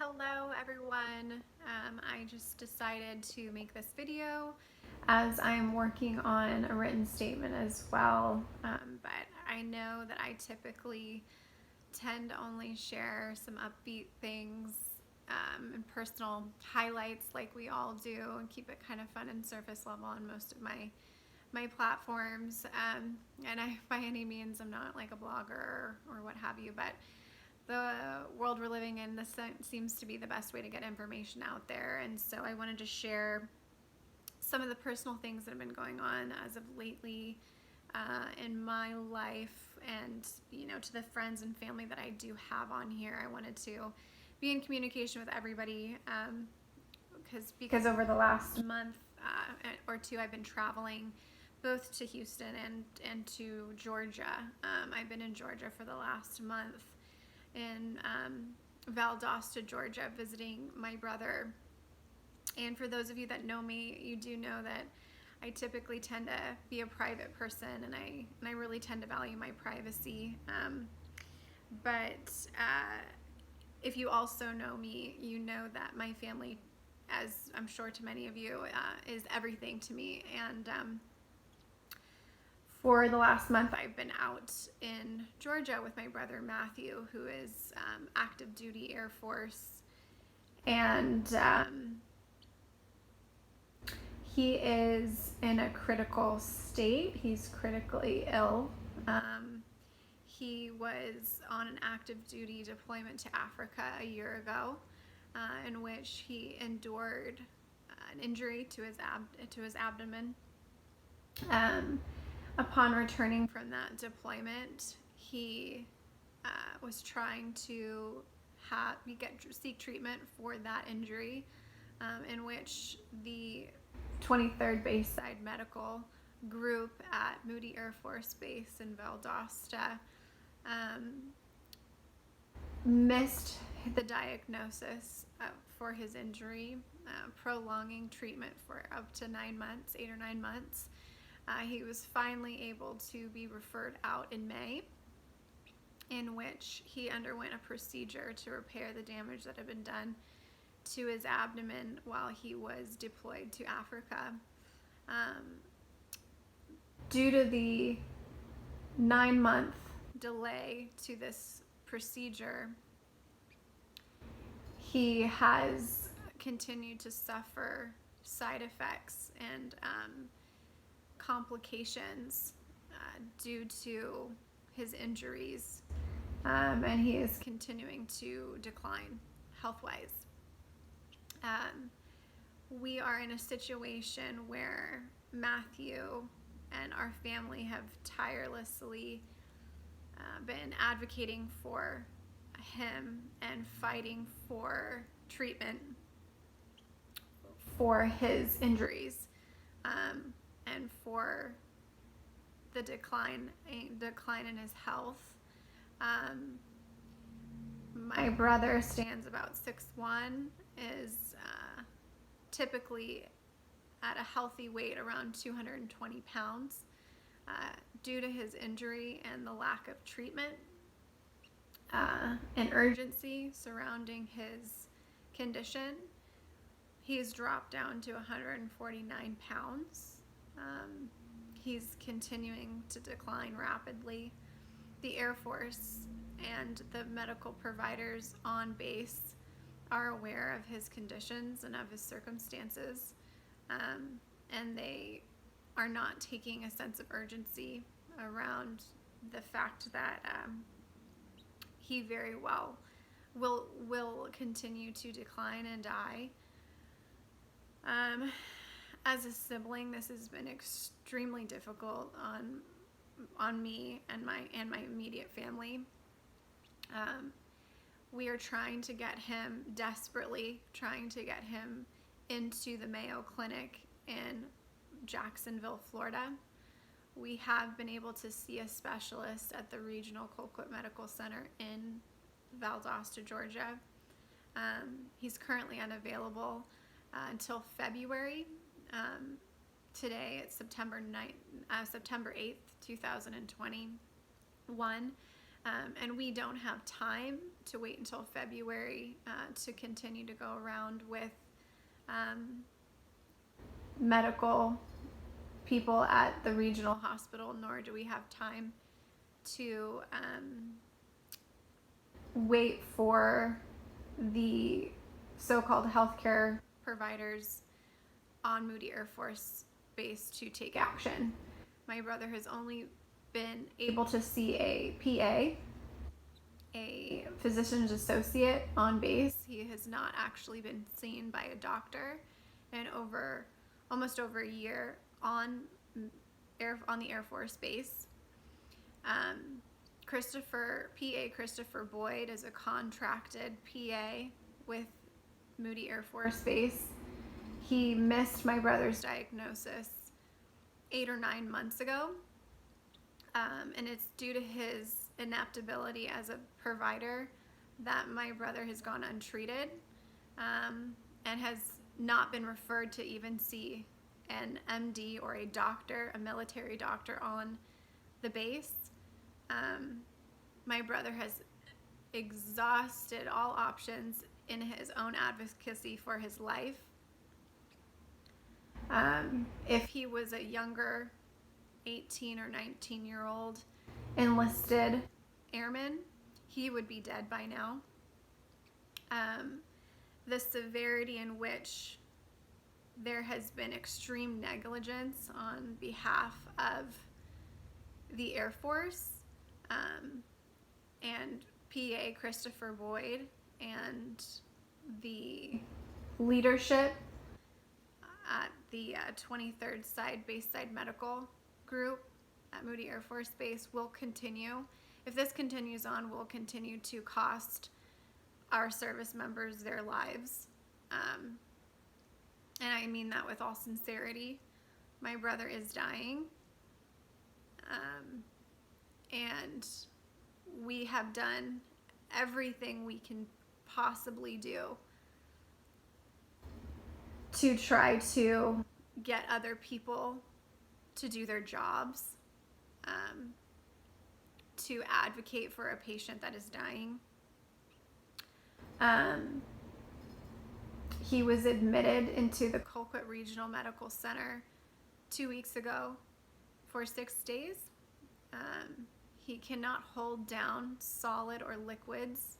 Hello everyone. I just decided to make this video as I'm working on a written statement as well, but I know that I typically tend to only share some upbeat things and personal highlights like we all do, and keep it kind of fun and surface level on most of my platforms. And I, by any means, I'm not like a blogger or what have you, but the world we're living in, this seems to be the best way to get information out there. And so I wanted to share some of the personal things that have been going on as of lately in my life, and to the friends and family that I do have on here. I wanted to be in communication with everybody because over the last month or two, I've been traveling both to Houston and to Georgia. I've been in Georgia for the last month in Valdosta, Georgia, visiting my brother. And for those of you that know me, you do know that I typically tend to be a private person, and I really tend to value my privacy. But if you also know me, you know that my family, as I'm sure to many of you, is everything to me. And for the last month, I've been out in Georgia with my brother Matthew, who is active duty Air Force, and he is in a critical state. He's critically ill. He was on an active duty deployment to Africa a year ago, in which he endured an injury to his abdomen. Upon returning from that deployment, he was trying to seek treatment for that injury, in which the 23rd Bayside Medical Group at Moody Air Force Base in Valdosta missed the diagnosis for his injury, prolonging treatment for up to 9 months, 8 or 9 months. He was finally able to be referred out in May, in which he underwent a procedure to repair the damage that had been done to his abdomen while he was deployed to Africa. Due to the 9-month delay to this procedure, he has continued to suffer side effects and complications due to his injuries, and he is continuing to decline health-wise. We are in a situation where Matthew and our family have tirelessly been advocating for him and fighting for treatment for his injuries, and for the decline in his health. My brother stands about 6'1", is typically at a healthy weight around 220 pounds. Due to his injury and the lack of treatment and urgency surrounding his condition, he's dropped down to 149 pounds. He's continuing to decline rapidly. The Air Force and the medical providers on base are aware of his conditions and of his circumstances, and they are not taking a sense of urgency around the fact that he very well will continue to decline and die. As a sibling, this has been extremely difficult on me and my immediate family. We are desperately trying to get him into the Mayo Clinic in Jacksonville, Florida. We have been able to see a specialist at the Regional Colquitt Medical Center in Valdosta, Georgia. He's currently unavailable until February. Today it's September 8th, 2021. And we don't have time to wait until February to continue to go around with medical people at the regional hospital, nor do we have time to wait for the so-called healthcare providers on Moody Air Force Base to take action. My brother has only been able to see a PA, a physician's associate on base. He has not actually been seen by a doctor in almost over a year on the Air Force Base. Christopher Boyd is a contracted PA with Moody Air Force Base. He missed my brother's diagnosis 8 or 9 months ago, and it's due to his ineptability as a provider that my brother has gone untreated and has not been referred to even see an MD or a doctor, a military doctor on the base. My brother has exhausted all options in his own advocacy for his life. If he was a younger 18 or 19-year-old enlisted airman, he would be dead by now. The severity in which there has been extreme negligence on behalf of the Air Force and PA Christopher Boyd and the leadership at the 23rd Base-Side Medical Group at Moody Air Force Base will continue. If this continues on, will continue to cost our service members their lives. And I mean that with all sincerity. My brother is dying. And we have done everything we can possibly do to try to get other people to do their jobs, to advocate for a patient that is dying. He was admitted into the Colquitt Regional Medical Center 2 weeks ago for 6 days. He cannot hold down solid or liquids.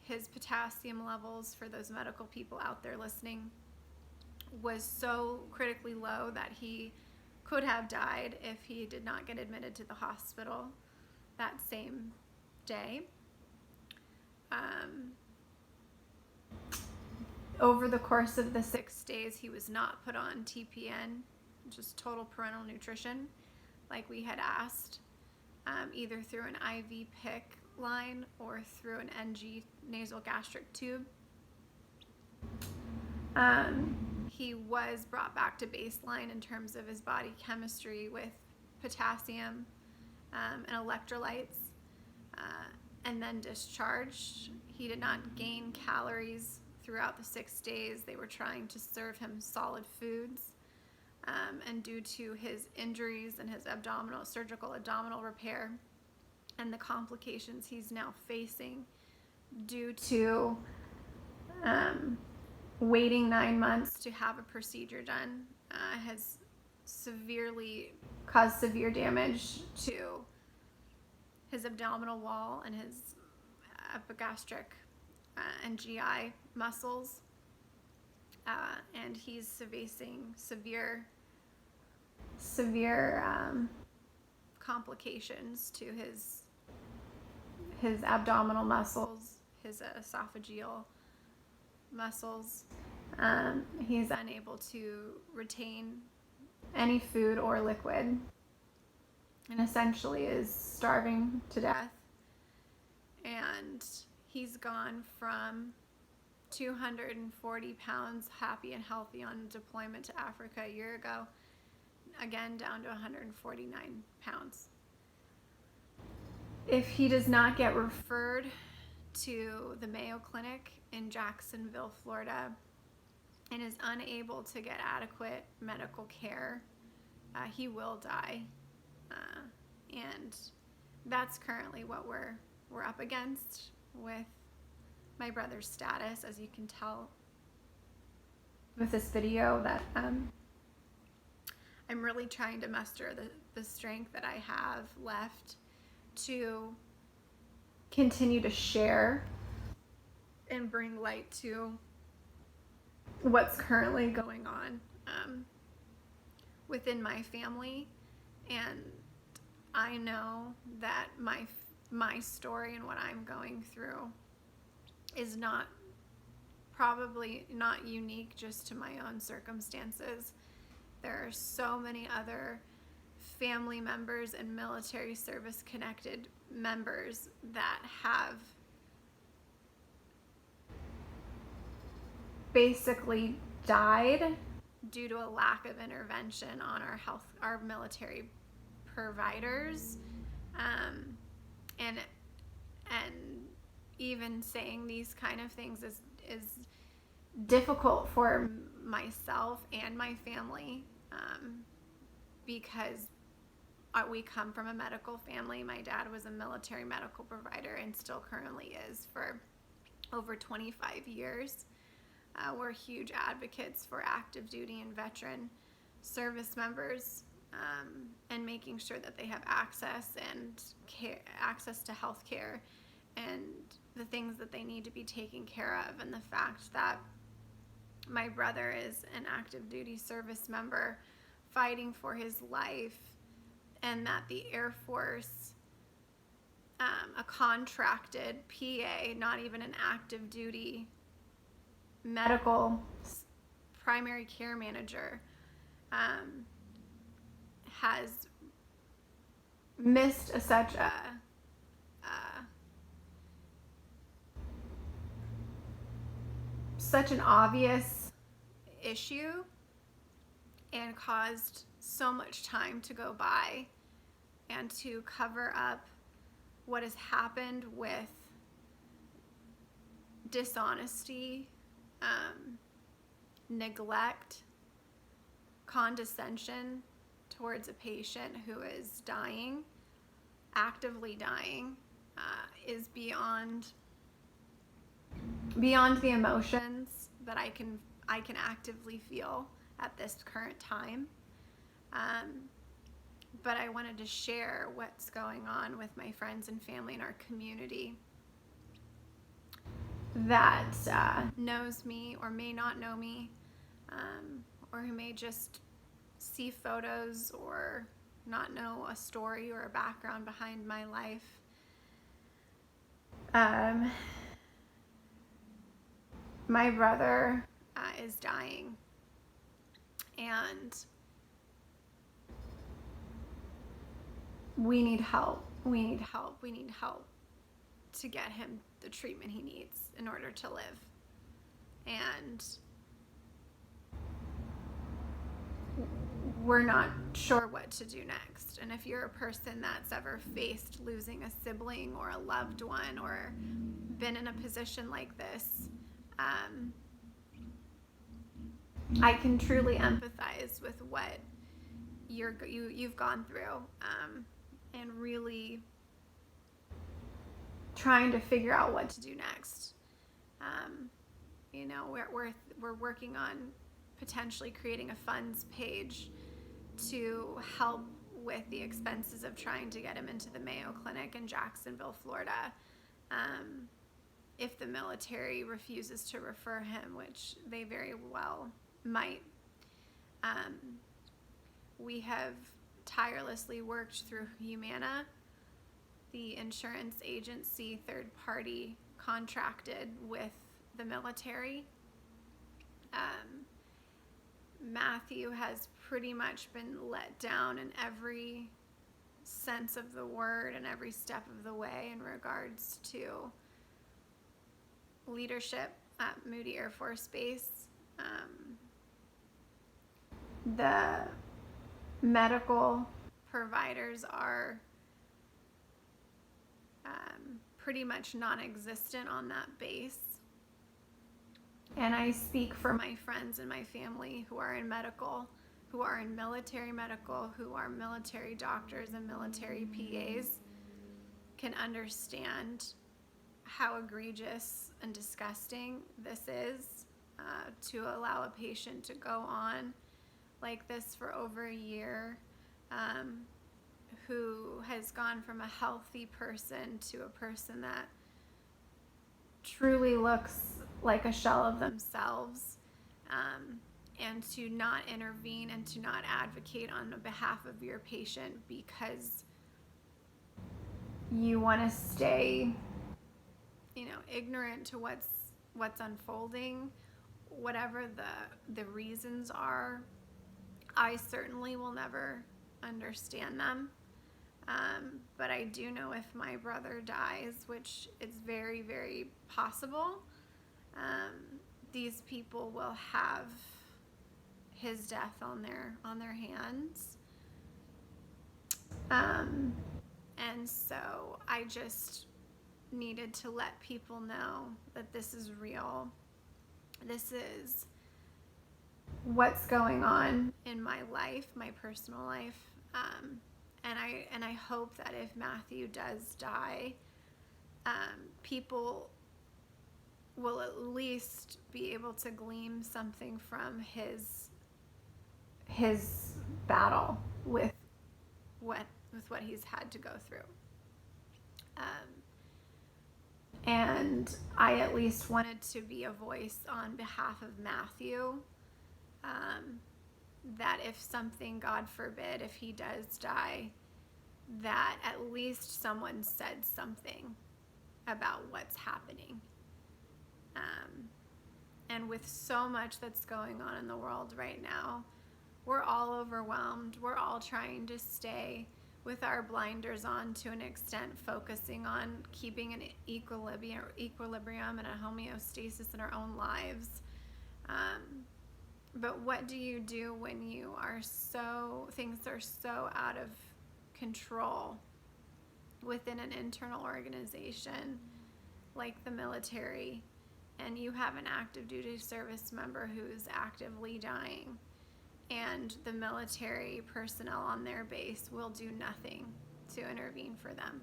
His potassium levels, for those medical people out there listening, was so critically low that he could have died if he did not get admitted to the hospital that same day. Over the course of the 6 days, he was not put on TPN, just total parenteral nutrition, like we had asked, either through an IV PIC line or through an NG nasal gastric tube. He was brought back to baseline in terms of his body chemistry with potassium and electrolytes, and then discharged. He did not gain calories throughout the 6 days. They were trying to serve him solid foods, and due to his injuries and his surgical abdominal repair and the complications he's now facing due to waiting 9 months to have a procedure done, has caused severe damage to his abdominal wall and his epigastric and GI muscles, and he's facing severe complications to his abdominal muscles, his esophageal muscles. He's unable to retain any food or liquid and essentially is starving to death. And he's gone from 240 pounds happy and healthy on deployment to Africa a year ago, again down to 149 pounds. If he does not get referred to the Mayo Clinic in Jacksonville, Florida, and is unable to get adequate medical care, he will die. And that's currently what we're up against with my brother's status, as you can tell with this video, that I'm really trying to muster the strength that I have left to continue to share and bring light to what's currently going on within my family. And I know that my story and what I'm going through is probably not unique just to my own circumstances. There are so many other family members and military service connected members that have basically died due to a lack of intervention on our military providers, and even saying these kind of things is difficult for myself and my family, because we come from a medical family. My dad was a military medical provider and still currently is for over 25 years. We're huge advocates for active duty and veteran service members, and making sure that they have access to health care and the things that they need to be taken care of. And the fact that my brother is an active duty service member fighting for his life, and that the Air Force, a contracted PA, not even an active duty medical primary care manager, has missed such an obvious issue and caused so much time to go by, and to cover up what has happened with dishonesty, neglect, condescension towards a patient who is dying, actively dying, is beyond the emotions that I can actively feel at this current time. But I wanted to share what's going on with my friends and family in our community that knows me or may not know me, or who may just see photos or not know a story or a background behind my life. My brother is dying, and we need help. We need help to get him the treatment he needs in order to live. And we're not sure what to do next. And if you're a person that's ever faced losing a sibling or a loved one, or been in a position like this, I can truly empathize with what you've gone through, and really trying to figure out what to do next. We're working on potentially creating a funds page to help with the expenses of trying to get him into the Mayo Clinic in Jacksonville, Florida, if the military refuses to refer him, which they very well might. We have tirelessly worked through Humana, the insurance agency, third party contracted with the military. Matthew has pretty much been let down in every sense of the word and every step of the way in regards to leadership at Moody Air Force Base. The medical providers are pretty much non-existent on that base. And I speak for my friends and my family who are in medical, who are in military medical, who are military doctors and military PAs. can understand how egregious and disgusting this is, to allow a patient to go on like this for over a year, who has gone from a healthy person to a person that truly looks like a shell of themselves, and to not intervene and to not advocate on behalf of your patient because you want to stay, ignorant to what's unfolding, whatever the reasons are. I certainly will never understand them. But I do know if my brother dies, which is very, very possible, these people will have his death on their hands. And so I just needed to let people know that this is real. This is what's going on in my life, my personal life. And I hope that if Matthew does die, people will at least be able to glean something from his battle with what he's had to go through. And I at least wanted to be a voice on behalf of Matthew, that if something, God forbid, if he does die, that at least someone said something about what's happening. And with so much that's going on in the world right now, we're all overwhelmed. We're all trying to stay with our blinders on to an extent, focusing on keeping an equilibrium and a homeostasis in our own lives. But what do you do when things are so out of control within an internal organization like the military, and you have an active duty service member who's actively dying, and the military personnel on their base will do nothing to intervene for them?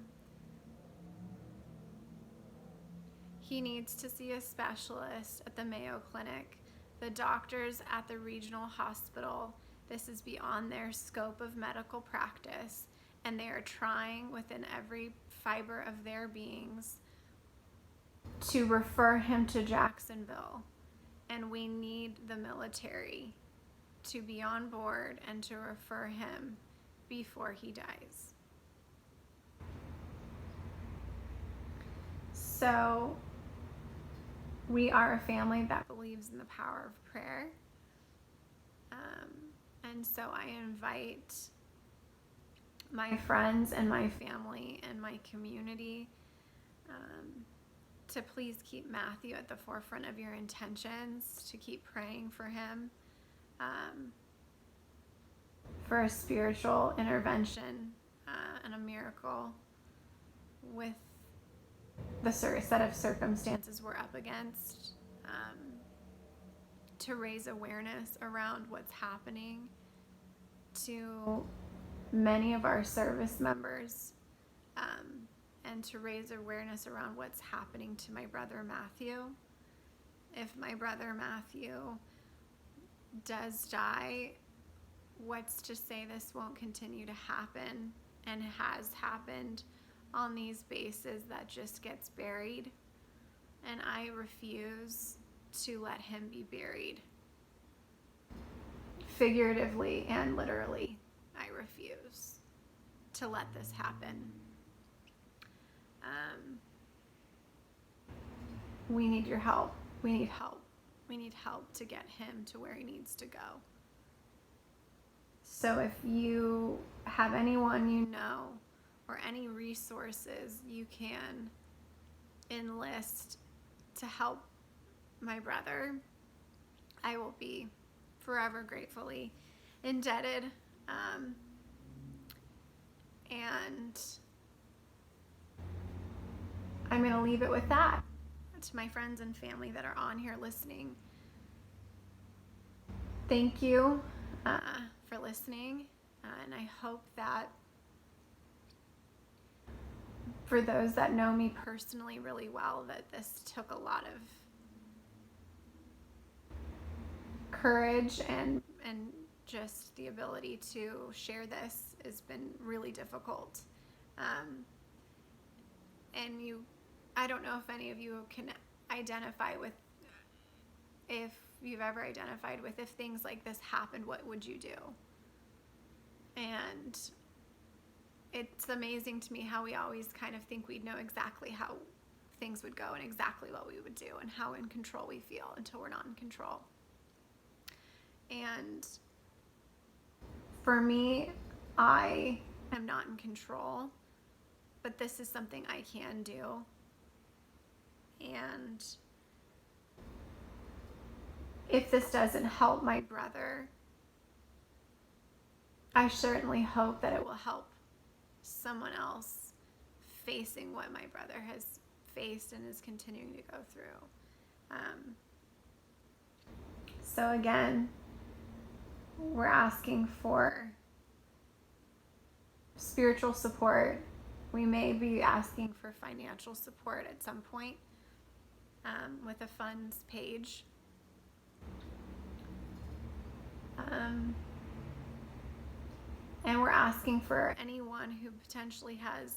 He needs to see a specialist at the Mayo Clinic. The doctors at the regional hospital, this is beyond their scope of medical practice, and they are trying within every fiber of their beings to refer him to Jacksonville. And we need the military to be on board and to refer him before he dies. So we are a family that believes in the power of prayer. And so I invite my friends and my family and my community to please keep Matthew at the forefront of your intentions, to keep praying for him, for a spiritual intervention and a miracle with the set of circumstances we're up against, to raise awareness around what's happening to many of our service members, and to raise awareness around what's happening to my brother Matthew. If my brother Matthew does die, what's to say this won't continue to happen and has happened on these bases that just gets buried? And I refuse to let him be buried. Figuratively and literally, I refuse to let this happen. We need your help. We need help. We need help to get him to where he needs to go. So if you have anyone you know or any resources you can enlist to help my brother, I will be forever gratefully indebted. And I'm going to leave it with that. To my friends and family that are on here listening, thank you for listening, and I hope that for those that know me personally really well, that this took a lot of courage and just the ability to share this has been really difficult. And I don't know if any of you can identify with, if you've ever identified with, if things like this happened, what would you do? And it's amazing to me how we always kind of think we'd know exactly how things would go and exactly what we would do and how in control we feel until we're not in control. And for me, I am not in control, but this is something I can do. And if this doesn't help my brother, I certainly hope that it will help someone else facing what my brother has faced and is continuing to go through. So again, we're asking for spiritual support. We may be asking for financial support at some point with a funds page. And we're asking for anyone who potentially has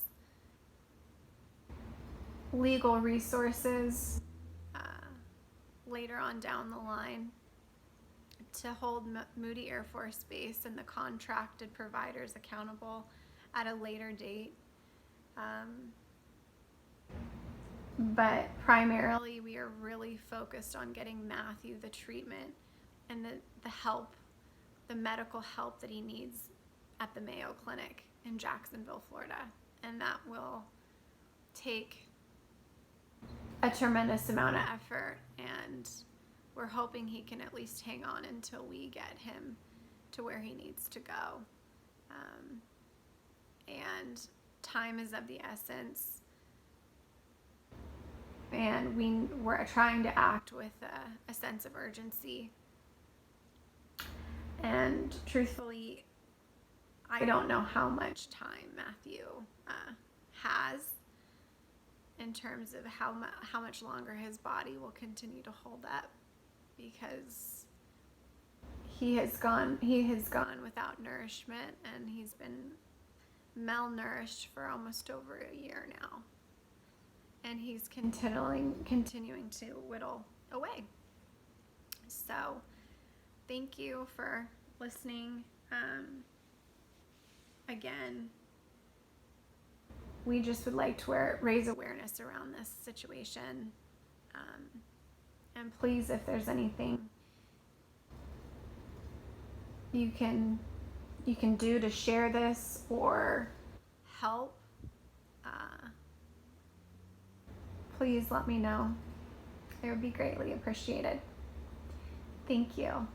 legal resources later on down the line to hold Moody Air Force Base and the contracted providers accountable at a later date. But primarily we are really focused on getting Matthew the treatment and the help, the medical help that he needs at the Mayo Clinic in Jacksonville, Florida. And that will take a tremendous amount of effort, and we're hoping he can at least hang on until we get him to where he needs to go. And time is of the essence, and we're trying to act with a sense of urgency. And truthfully, I don't know how much time Matthew has in terms of how much longer his body will continue to hold up, because he has gone without nourishment, and he's been malnourished for almost over a year now, and he's continuing to whittle away. So thank you for listening. Again, we just would like to raise awareness around this situation. And please, if there's anything you can do to share this or help, please let me know. It would be greatly appreciated. Thank you.